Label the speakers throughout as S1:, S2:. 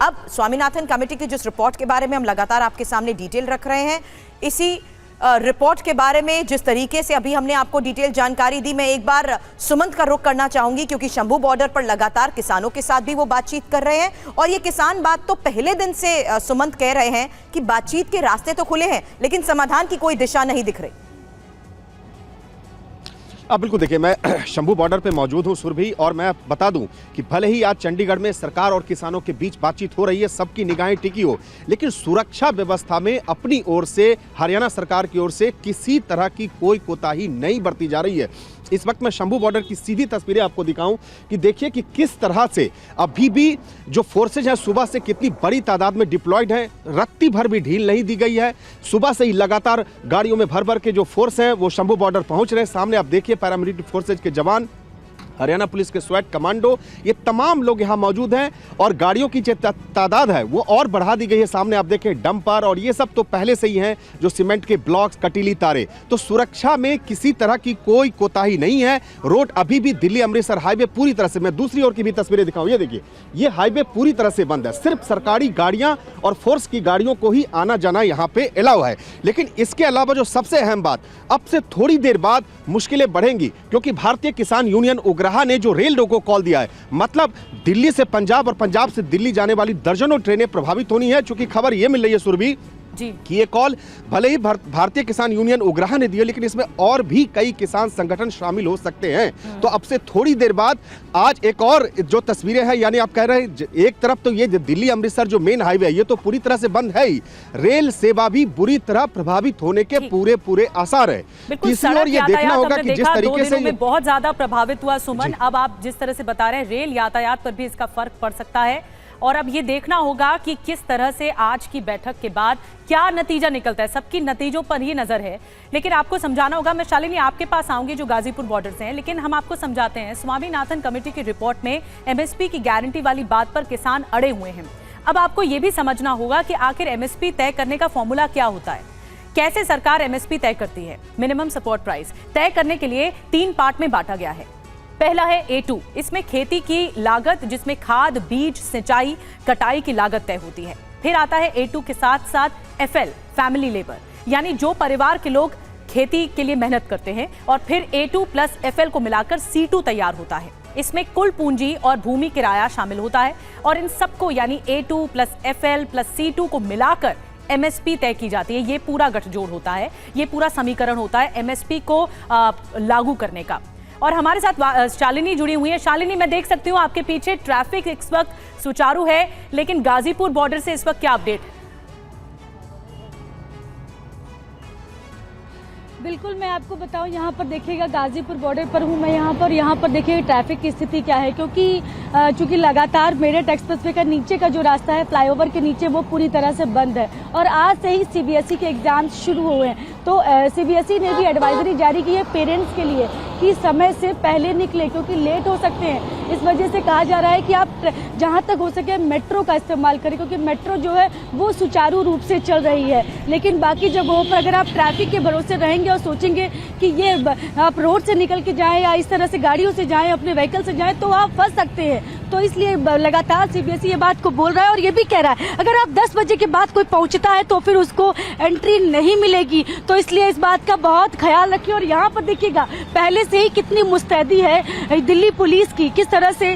S1: अब स्वामीनाथन कमेटी की जिस रिपोर्ट के बारे में हम लगातार आपके सामने डिटेल रख रहे हैं, इसी रिपोर्ट के बारे में जिस तरीके से अभी हमने आपको डिटेल जानकारी दी, मैं एक बार सुमंत का रुख करना चाहूंगी, क्योंकि शंभू बॉर्डर पर लगातार किसानों के साथ भी वो बातचीत कर रहे हैं और ये किसान बात तो पहले दिन से सुमंत कह रहे हैं कि बातचीत के रास्ते तो खुले हैं लेकिन समाधान की कोई दिशा नहीं दिख रही।
S2: अब बिल्कुल देखिए, मैं शंभू बॉर्डर पे मौजूद हूँ सुरभि, और मैं बता दूं कि भले ही आज चंडीगढ़ में सरकार और किसानों के बीच बातचीत हो रही है, सबकी निगाहें टिकी हो, लेकिन सुरक्षा व्यवस्था में अपनी ओर से, हरियाणा सरकार की ओर से किसी तरह की कोई कोताही नहीं बरती जा रही है। इस वक्त मैं शंभू बॉर्डर की सीधी तस्वीरें आपको दिखाऊं कि देखिए कि किस तरह से अभी भी जो फोर्सेज हैं सुबह से कितनी बड़ी तादाद में डिप्लॉयड हैं, रत्ती भर भी ढील नहीं दी गई है। सुबह से ही लगातार गाड़ियों में भर भर के जो फोर्स हैं वो शंभू बॉर्डर पहुंच रहे हैं। सामने आप देखिए पैरामिलिट्री फोर्सेज के जवान, हरियाणा पुलिस के स्वैट कमांडो, ये तमाम लोग यहाँ मौजूद हैं और गाड़ियों की जो तादाद है वो और बढ़ा दी गई है। सामने आप देखें डंपर और ये सब तो पहले से ही हैं, जो सीमेंट के ब्लॉक्स, कटीली तारे। तो सुरक्षा में किसी तरह की कोई कोताही नहीं है। रोड अभी भी दिल्ली अमृतसर हाईवे पूरी तरह से, मैं दूसरी ओर की भी तस्वीरें दिखाऊं, ये देखिए, ये हाईवे पूरी तरह से बंद है। सिर्फ सरकारी गाड़ियां और फोर्स की गाड़ियों को ही आना जाना यहाँ पे अलाउ है। लेकिन इसके अलावा जो सबसे अहम बात, अब से थोड़ी देर बाद मुश्किलें बढ़ेंगी, क्योंकि भारतीय किसान यूनियन उग्रहा ने जो रेल रोको कॉल दिया है, मतलब दिल्ली से पंजाब और पंजाब से दिल्ली जाने वाली दर्जनों ट्रेनें प्रभावित होनी है। चूंकि खबर यह मिल रही है सुरभि कि ये कॉल भले ही भारतीय किसान यूनियन उग्रहा ने दी है, लेकिन इसमें और भी कई किसान संगठन शामिल हो सकते हैं। तो अब से थोड़ी देर बाद आज एक और जो तस्वीरें हैं, यानी आप कह रहे हैं एक तरफ तो ये दिल्ली अमृतसर जो मेन हाईवे है ये तो पूरी तरह से बंद है ही, रेल सेवा भी बुरी तरह प्रभावित होने के पूरे आसार है।
S3: तीसरी ओर ये देखना होगा कि जिस तरीके से बहुत ज्यादा प्रभावित हुआ सुमन, अब आप जिस तरह से बता रहे हैं रेल यातायात पर भी इसका फर्क पड़ सकता है और अब ये देखना होगा कि किस तरह से आज की बैठक के बाद क्या नतीजा निकलता है। सबकी नतीजों पर ही नजर है, लेकिन आपको समझाना होगा। मैं शालिनी आपके पास आऊंगी जो गाजीपुर बॉर्डर से हैं, लेकिन हम आपको समझाते हैं। स्वामीनाथन कमेटी की रिपोर्ट में एमएसपी की गारंटी वाली बात पर किसान अड़े हुए हैं। अब आपको यह भी समझना होगा कि आखिर एमएसपी तय करने का फॉर्मूला क्या होता है, कैसे सरकार एमएसपी तय करती है। मिनिमम सपोर्ट प्राइस तय करने के लिए 3 पार्ट में बांटा गया है। पहला है A2, इसमें खेती की लागत जिसमें खाद, बीज, सिंचाई, कटाई की लागत तय होती है। फिर आता है A2 के साथ साथ FL, फैमिली लेबर, यानी जो परिवार के लोग खेती के लिए मेहनत करते हैं, और फिर A2 प्लस FL को मिलाकर C2 तैयार होता है। इसमें कुल पूंजी और भूमि किराया शामिल होता है और इन सबको यानी A2 plus FL plus C2 को मिलाकर एमएसपी तय की जाती है। ये पूरा गठजोड़ होता है, ये पूरा समीकरण होता है एमएसपी को लागू करने का। और हमारे साथ शालिनी जुड़ी हुई है। शालिनी, मैं देख सकती हूँ आपके पीछे ट्रैफिक इस वक्त सुचारू है, लेकिन गाजीपुर बॉर्डर से इस वक्त क्या अपडेट है?
S4: बिल्कुल, मैं आपको बताऊं, यहाँ पर देखिएगा गाजीपुर बॉर्डर पर हूँ मैं यहाँ पर देखिए ट्रैफिक की स्थिति क्या है, क्योंकि चूंकि लगातार मेरठ एक्सप्रेसवे का नीचे का जो रास्ता है फ्लाईओवर के नीचे वो पूरी तरह से बंद है और आज से ही सीबीएसई के एग्जाम शुरू हुए हैं। तो सीबीएसई ने भी एडवाइजरी जारी की है पेरेंट्स के लिए कि समय से पहले निकले, क्योंकि लेट हो सकते हैं। इस वजह से कहा जा रहा है कि आप जहाँ तक हो सके मेट्रो का इस्तेमाल करें, क्योंकि मेट्रो जो है वो सुचारू रूप से चल रही है। लेकिन बाकी जगहों पर अगर आप ट्रैफिक के भरोसे रहेंगे और सोचेंगे कि ये आप रोड से निकल के जाएं या इस तरह से गाड़ियों से जाएं, अपने व्हीकल से जाएं, तो आप फंस सकते हैं। तो इसलिए लगातार सीबीएसई ये बात को बोल रहा है और ये भी कह रहा है अगर आप 10 बजे के बाद कोई पहुंचता है तो फिर उसको एंट्री नहीं मिलेगी। तो इसलिए इस बात का बहुत ख्याल रखिए। और यहाँ पर देखिएगा पहले से ही कितनी मुस्तैदी है दिल्ली पुलिस की, किस तरह से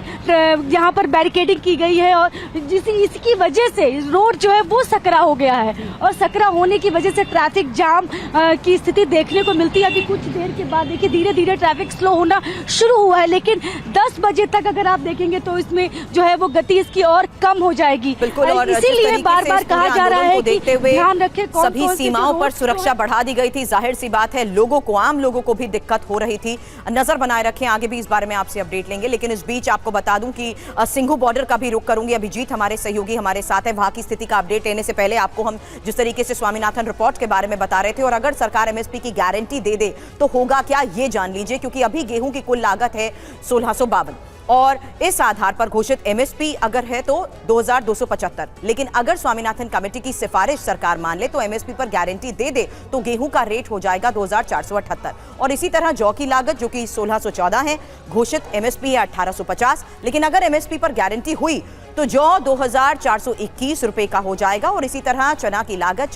S4: यहाँ पर बैरिकेडिंग की गई है और इसकी वजह से रोड जो है वो सकरा हो गया है और सकरा होने की वजह से ट्रैफिक जाम की स्थिति देखने को मिलती है। अभी कुछ देर के बाद देखिए धीरे धीरे ट्रैफिक स्लो होना शुरू हुआ है, लेकिन 10 बजे तक अगर आप देखेंगे तो इसमें जो है वो गति इसकी और कम हो जाएगी।
S1: बिल्कुल, और
S4: इसीलिए बार बार कहा जा रहा है कि ध्यान रखें,
S1: सभी सीमाओं पर सुरक्षा बढ़ा दी गई थी। जाहिर सी बात है लोगों को, आम लोगों को भी दिक्कत हो रही थी। नजर बनाए रखें, आगे भी इस बारे में आपसे अपडेट लेंगे। लेकिन इस बीच आपको बता दूं कि सिंघू बॉर्डर का भी रुख करूंगी। अभिजीत हमारे सहयोगी हमारे साथ है। वहां की स्थिति का अपडेट लेने से पहले आपको हम जिस तरीके से स्वामीनाथन रिपोर्ट के बारे में बता रहे थे, और अगर सरकार एमएसपी की गारंटी दे दे तो होगा क्या, ये जान लीजिए। क्योंकि अभी गेहूं की कुल लागत है 1652 और इस आधार पर घोषित एमएसपी अगर है तो 2275, लेकिन अगर स्वामीनाथन कमेटी की सिफारिश सरकार मान ले तो एमएसपी पर गारंटी दे दे तो गेहूं का रेट हो जाएगा 2478। और इसी तरह जौ की लागत जो कि 1614 है, घोषित एमएसपी है 1850, लेकिन अगर एमएसपी पर गारंटी हुई तो जौ 2421 रुपए का हो जाएगा। और इसी तरह चना की लागत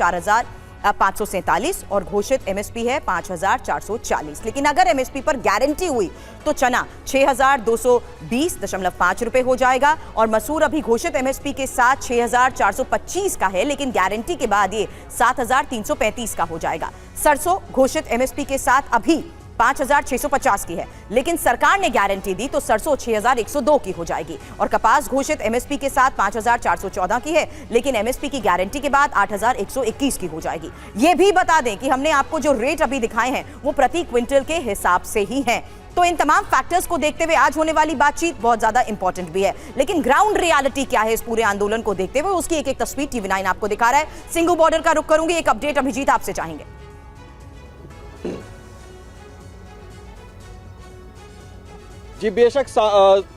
S1: 4547 और घोषित एमएसपी है 5440, लेकिन अगर एमएसपी पर गारंटी हुई तो चना 6220.5 रुपए हो जाएगा। और मसूर अभी घोषित एमएसपी के साथ 6425 का है, लेकिन गारंटी के बाद ये 7335 का हो जाएगा। सरसों घोषित एमएसपी के साथ अभी 5650 की है, लेकिन सरकार ने गारंटी दी तो सरसों 6102 की हो जाएगी। और कपास घोषित एमएसपी के साथ 5414 की है, लेकिन एमएसपी की गारंटी के बाद 8121 की हो जाएगी। ये भी बता दें कि हमने आपको जो रेट अभी दिखाए हैं वो प्रति क्विंटल के हिसाब से ही हैं। तो इन तमाम फैक्टर्स को देखते हुए आज होने वाली बातचीत बहुत ज्यादा इंपॉर्टेंट भी है, लेकिन ग्राउंड रियलिटी क्या है इस पूरे आंदोलन को देखते हुए, उसकी एक एक तस्वीर TV9 आपको दिखा रहा है। सिंगू बॉर्डर का रुख करूंगी, एक अपडेट अभिजीत आपसे चाहेंगे।
S5: जी बेशक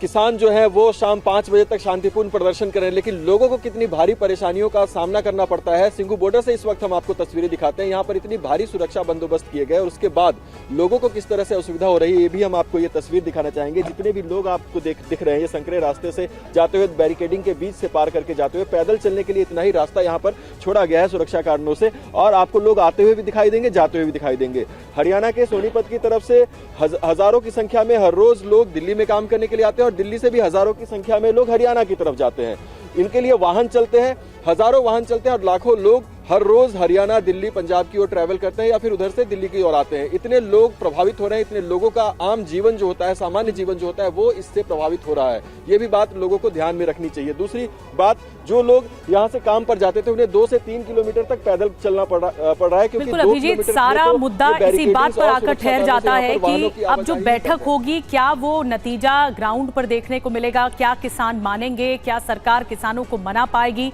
S5: किसान जो है वो शाम 5 बजे तक शांतिपूर्ण प्रदर्शन करें, लेकिन लोगों को कितनी भारी परेशानियों का सामना करना पड़ता है। सिंगू बॉर्डर से इस वक्त हम आपको तस्वीरें दिखाते हैं। यहाँ पर इतनी भारी सुरक्षा बंदोबस्त किए गए और उसके बाद लोगों को किस तरह से असुविधा हो रही है ये भी हम आपको ये तस्वीर दिखाना चाहेंगे। जितने भी लोग आपको दिख रहे हैं ये संकरे रास्ते से जाते हुए, बैरिकेडिंग के बीच से पार करके जाते हुए, पैदल चलने के लिए इतना ही रास्ता यहाँ पर छोड़ा गया है सुरक्षा कारणों से। और आपको लोग आते हुए भी दिखाई देंगे, जाते हुए भी दिखाई देंगे। हरियाणा के सोनीपत की तरफ से हजारों की संख्या में हर रोज लोग दिल्ली में काम करने के लिए आते हैं और दिल्ली से भी हजारों की संख्या में लोग हरियाणा की तरफ जाते हैं। इनके लिए वाहन चलते हैं, हजारों वाहन चलते हैं और लाखों लोग हर रोज हरियाणा, दिल्ली, पंजाब की ओर ट्रैवल करते हैं या फिर उधर से दिल्ली की ओर आते हैं। इतने लोग प्रभावित हो रहे हैं, इतने लोगों का आम जीवन जो होता है, सामान्य जीवन जो होता है वो इससे प्रभावित हो रहा है। ये भी बात लोगों को ध्यान में रखनी चाहिए। दूसरी बात, जो लोग यहाँ से काम पर जाते थे उन्हें 2 से 3 किलोमीटर तक पैदल चलना पड़ रहा है, क्योंकि
S3: अभिजीत सारा मुद्दा इसी बात पर आकर ठहर जाता है कि अब जो बैठक होगी क्या वो नतीजा ग्राउंड पर देखने को मिलेगा, क्या किसान मानेंगे, क्या सरकार किसानों को मना पाएगी।